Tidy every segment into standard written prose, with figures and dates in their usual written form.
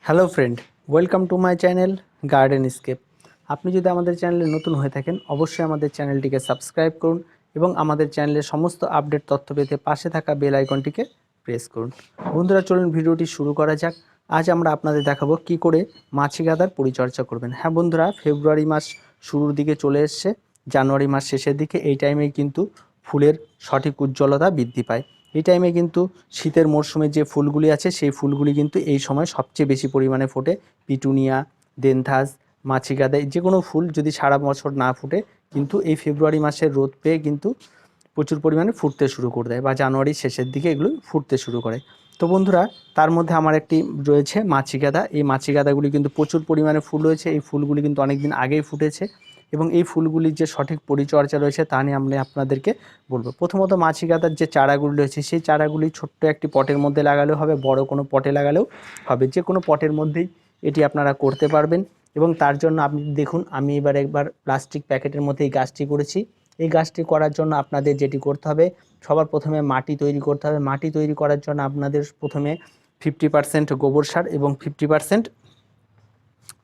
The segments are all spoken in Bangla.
Hello friend, welcome to my channel garden scape. আপনি যদি আমাদের চ্যানেলে নতুন হয়ে থাকেন অবশ্যই আমাদের চ্যানেলটিকে সাবস্ক্রাইব করুন এবং আমাদের চ্যানেলের সমস্ত আপডেট তথ্য পেতে পাশে থাকা বেল আইকনটিকে প্রেস করুন। বন্ধুরা চলুন ভিডিওটি শুরু করা যাক। আজ আমরা আপনাদের দেখাবো কি করে মাছি গাদার পরিচর্যা করবেন। হ্যাঁ বন্ধুরা, ফেব্রুয়ারি মাস শুরুর দিকে চলে এসছে, জানুয়ারি মাস শেষের দিকে এই টাইমেই কিন্তু ফুলের সঠিক উজ্জ্বলতা বৃদ্ধি পায়। এই টাইমে কিন্তু শীতের মরশুমে যে ফুলগুলি আছে সেই ফুলগুলি কিন্তু এই সময় সবচেয়ে বেশি পরিমাণে ফোটে। পিটুনিয়া, দেনথাস, মাছিগাদা, যে কোনো ফুল যদি সারা বছর না ফুটে কিন্তু এই ফেব্রুয়ারি মাসের রোদ পেয়ে কিন্তু প্রচুর পরিমাণে ফুটতে শুরু করে দেয়, বা জানুয়ারির শেষের দিকে এগুলো ফুটতে শুরু করে। তো বন্ধুরা, তার মধ্যে আমার একটি রয়েছে মাছিগাদা। এই মাছিগাদাগুলি কিন্তু প্রচুর পরিমাণে ফুল রয়েছে। এই ফুলগুলি কিন্তু অনেক দিন আগেই ফুটেছে এবং এই ফুলগুলির যে সঠিক পরিচর্যা রয়েছে তা নিয়ে আমি আপনাদেরকে বলবো। প্রথমত মাছিগাদার যে চারাগুলি রয়েছে সেই চারাগুলি ছোট্ট একটি পটের মধ্যে লাগালেও হবে, বড় কোনো পটে লাগালেও হবে, যে কোনো পটের মধ্যেই এটি আপনারা করতে পারবেন। এবং তার জন্য আপনি দেখুন, আমি একবার প্লাস্টিক প্যাকেটের মধ্যে এই গাছটি করেছি। এই গাছটি করার জন্য আপনাদের যেটি করতে হবে, সবার প্রথমে মাটি তৈরি করতে হবে। মাটি তৈরি করার জন্য আপনাদের প্রথমে 50% গোবর সার এবং 50%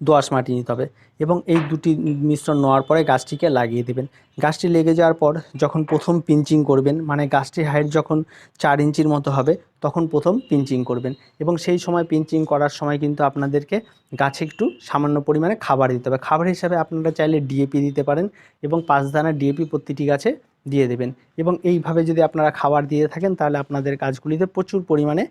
দোআঁশ মাটি নিতে হবে এবং এই দুটি মিশ্রণ নেওয়ার পরে গাছটিকে লাগিয়ে দেবেন। গাছটি লেগে যাওয়ার পর যখন প্রথম পিঞ্চিং করবেন, মানে গাছটির হাইট যখন 4 ইঞ্চির মতো হবে তখন প্রথম পিঞ্চিং করবেন। এবং সেই সময় পিঞ্চিং করার সময় কিন্তু আপনাদেরকে গাছে একটু সামান্য পরিমাণে খাবার দিতে হবে। খাবার হিসাবে আপনারা চাইলে ডিএপি দিতে পারেন এবং 5 দানা ডিএপি প্রতিটি গাছে দিয়ে দেবেন। এবং এইভাবে যদি আপনারা খাবার দিয়ে থাকেন তাহলে আপনাদের গাছগুলিতে প্রচুর পরিমাণে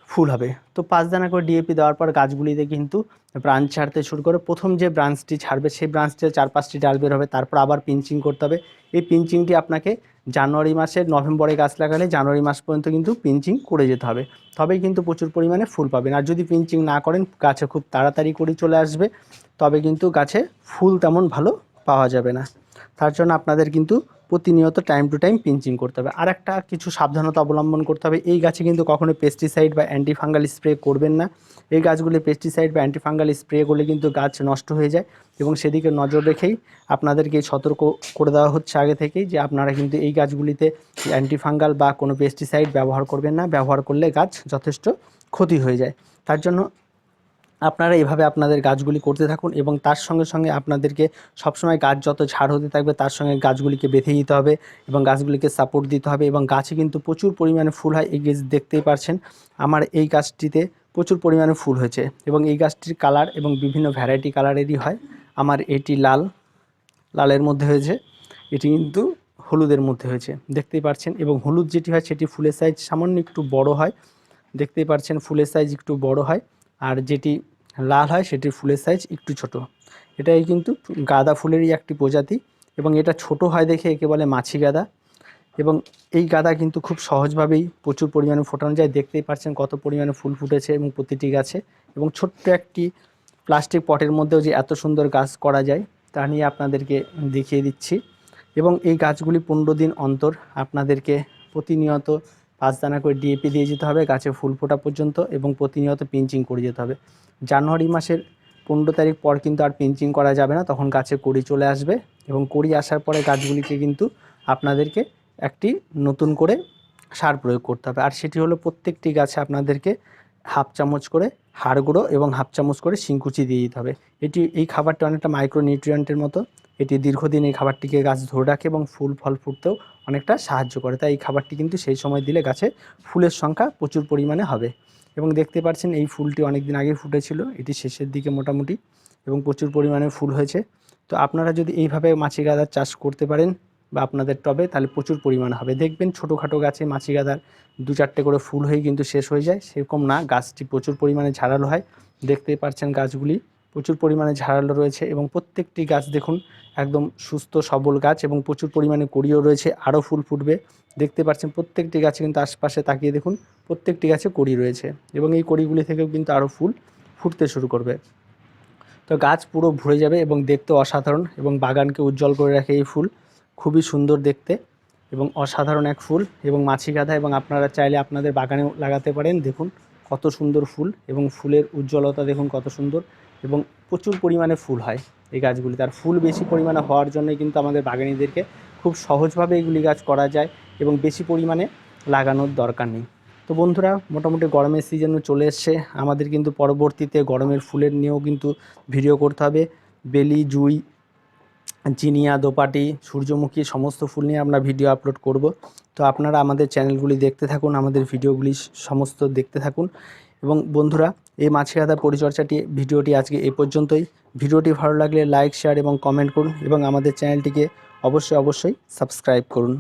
ফুল হবে। তো 5 দানা করে ডিএপি দেওয়ার পর গাছগুলিতে কিন্তু ব্রাঞ্চ ছাড়তে শুরু করে। প্রথম যে ব্রাঞ্চটি ছাড়বে সেই ব্রাঞ্চে 4-5টি ডাল বের হবে, তারপর আবার পিঞ্চিং করতে হবে। এই পিঞ্চিংটি আপনাকে জানুয়ারি মাসের নভেম্বরে গাছ লাগালে জানুয়ারি মাস পর্যন্ত কিন্তু পিঞ্চিং করে যেতে হবে, তবেই কিন্তু প্রচুর পরিমাণে ফুল পাবেন। আর যদি পিঞ্চিং না করেন গাছে খুব তাড়াতাড়ি করে চলে আসবে, তবে কিন্তু গাছে ফুল তেমন ভালো পাওয়া যাবে না। তার জন্য আপনাদের কিন্তু প্রতিনিয়ত টাইম টু টাইম পিঞ্চিং করতে হবে। আর একটা কিছু সাবধানতা অবলম্বন করতে হবে, এই গাছে কিন্তু কখনো পেস্টিসাইড বা অ্যান্টিফাঙ্গাল স্প্রে করবেন না। এই গাছগুলি পেস্টিসাইড বা অ্যান্টিফাঙ্গাল স্প্রে করলে কিন্তু গাছ নষ্ট হয়ে যায় এবং সেদিকে নজর রেখেই আপনাদেরকে সতর্ক করে দেওয়া হচ্ছে আগে থেকেই যে আপনারা কিন্তু এই গাছগুলিতে অ্যান্টিফাঙ্গাল বা কোনো পেস্টিসাইড ব্যবহার করবেন না। ব্যবহার করলে গাছ যথেষ্ট ক্ষতি হয়ে যায়। তার জন্য আপনারা এভাবে আপনাদের গাছগুলি করতে থাকুন এবং তার সঙ্গে সঙ্গে আপনাদেরকে সবসময় গাছ যত ঝাড় হতে থাকবে তার সঙ্গে গাছগুলিকে বেঁধে দিতে হবে এবং গাছগুলিকে সাপোর্ট দিতে হবে। এবং গাছে কিন্তু প্রচুর পরিমাণে ফুল হয়। এই গাছ দেখতেই পারছেন, আমার এই গাছটিতে প্রচুর পরিমাণে ফুল হয়েছে এবং এই গাছটির কালার এবং বিভিন্ন ভ্যারাইটি কালারেরই হয়। আমার এটি লালের মধ্যে হয়েছে, এটি কিন্তু হলুদের মধ্যে হয়েছে, দেখতেই পারছেন। এবং হলুদ যেটি হয় সেটি ফুলের সাইজ সামান্য একটু বড় হয়, দেখতেই পারছেন ফুলের সাইজ একটু বড় হয়। আর যেটি লাল হয় সেটির ফুলের সাইজ একটু ছোট। এটাই কিন্তু গাঁদা ফুলেরই একটি প্রজাতি এবং এটা ছোট হয় দেখে একে বলে মাছি গাঁদা। এবং এই গাঁদা কিন্তু খুব সহজভাবেই প্রচুর পরিমাণে ফোটানো যায়। দেখতেই পাচ্ছেন কত পরিমাণে ফুল ফুটেছে এবং প্রতিটি গাছে। এবং ছোট্ট একটি প্লাস্টিক পটের মধ্যেও যে এত সুন্দর গাছ করা যায় তা নিয়ে আপনাদেরকে দেখিয়ে দিচ্ছি। এবং এই গাছগুলি 15 দিন অন্তর আপনাদেরকে প্রতিনিয়ত 5 দানা করে ডিএপি দিয়ে যেতে হবে গাছে ফুল ফোটা পর্যন্ত এবং প্রতিনিয়ত পিঞ্চিং করে যেতে হবে। জানুয়ারি মাসের 15 তারিখ পর কিন্তু আর পিঞ্চিং করা যাবে না, তখন গাছে কড়ি চলে আসবে এবং কড়ি আসার পরে গাছগুলিকে কিন্তু আপনাদেরকে একটি নতুন করে সার প্রয়োগ করতে হবে। আর সেটি হলো প্রত্যেকটি গাছে আপনাদেরকে হাফ চামচ করে হাড় গুঁড়ো এবং হাফ চামচ করে শিংকুচি দিয়ে দিতে হবে। এই খাবারটা অনেকটা মাইক্রোনিউট্রিয়েন্টের মতো। এটি দীর্ঘদিন এই খাবারটিকে গাছ ধরে রাখে এবং ফুল ফল ফুটতেও অনেকটা সাহায্য করে। তাই এই খাবারটি কিন্তু সেই সময় দিলে গাছে ফুলের সংখ্যা প্রচুর পরিমাণে হবে। এবং দেখতে পাচ্ছেন এই ফুলটি অনেক দিন আগে ফুটেছিল, এটি শেষের দিকে মোটামুটি এবং প্রচুর পরিমাণে ফুল হয়েছে। তো আপনারা যদি এইভাবে মাছি গাঁদার চাষ করতে পারেন বা আপনাদের টবে, তাহলে প্রচুর পরিমাণে হবে। দেখবেন ছোটোখাটো গাছে মাছি গাঁদার 2-4টে করে ফুল হয়ে কিন্তু শেষ হয়ে যায়, সেরকম না, গাছটি প্রচুর পরিমাণে ঝাড়ালো হয়। দেখতেই পাচ্ছেন গাছগুলি প্রচুর পরিমাণে ঝাড়ালো রয়েছে এবং প্রত্যেকটি গাছ দেখুন একদম সুস্থ সবল গাছ এবং প্রচুর পরিমাণে কড়িও রয়েছে, আরও ফুল ফুটবে। দেখতে পাচ্ছেন প্রত্যেকটি গাছে কিন্তু আশপাশে তাকিয়ে দেখুন প্রত্যেকটি গাছে কড়ি রয়েছে এবং এই কড়িগুলি থেকেও কিন্তু আরও ফুল ফুটতে শুরু করবে। তো গাছ পুরো ভরে যাবে এবং দেখতে অসাধারণ এবং বাগানকে উজ্জ্বল করে রাখে এই ফুল, খুবই সুন্দর দেখতে এবং অসাধারণ এক ফুল এবং মাছি গাঁদা। এবং আপনারা চাইলে আপনাদের বাগানেও লাগাতে পারেন। দেখুন কত সুন্দর ফুল এবং ফুলের উজ্জ্বলতা দেখুন কত সুন্দর এবং প্রচুর পরিমাণে ফুল হয় এই গাছগুলিতে। আর ফুল বেশি পরিমাণে হওয়ার জন্যই কিন্তু আমাদের বাগানীদেরকে খুব সহজভাবে এইগুলি গাছ করা যায় এবং বেশি পরিমাণে লাগানোর দরকার নেই। তো বন্ধুরা, মোটামুটি গরমের সিজনও চলে এসছে। আমাদের কিন্তু পরবর্তীতে গরমের ফুলের নিয়েও কিন্তু ভিডিও করতে হবে। বেলি, জুঁই, জিনিয়া, দোপাটি, সূর্যমুখী সমস্ত ফুল নিয়ে আমরা ভিডিও আপলোড করব। তো আপনারা আমাদের চ্যানেলগুলি দেখতে থাকুন, আমাদের ভিডিওগুলি সমস্ত দেখতে থাকুন। এবং বন্ধুরা, এই মাছি কাঁদার ভিডিওটি আজকে এই পর্যন্তই। ভিডিওটি ভালো লাগলে লাইক, শেয়ার এবং কমেন্ট করুন এবং আমাদের চ্যানেলটিকে অবশ্যই সাবস্ক্রাইব করুন।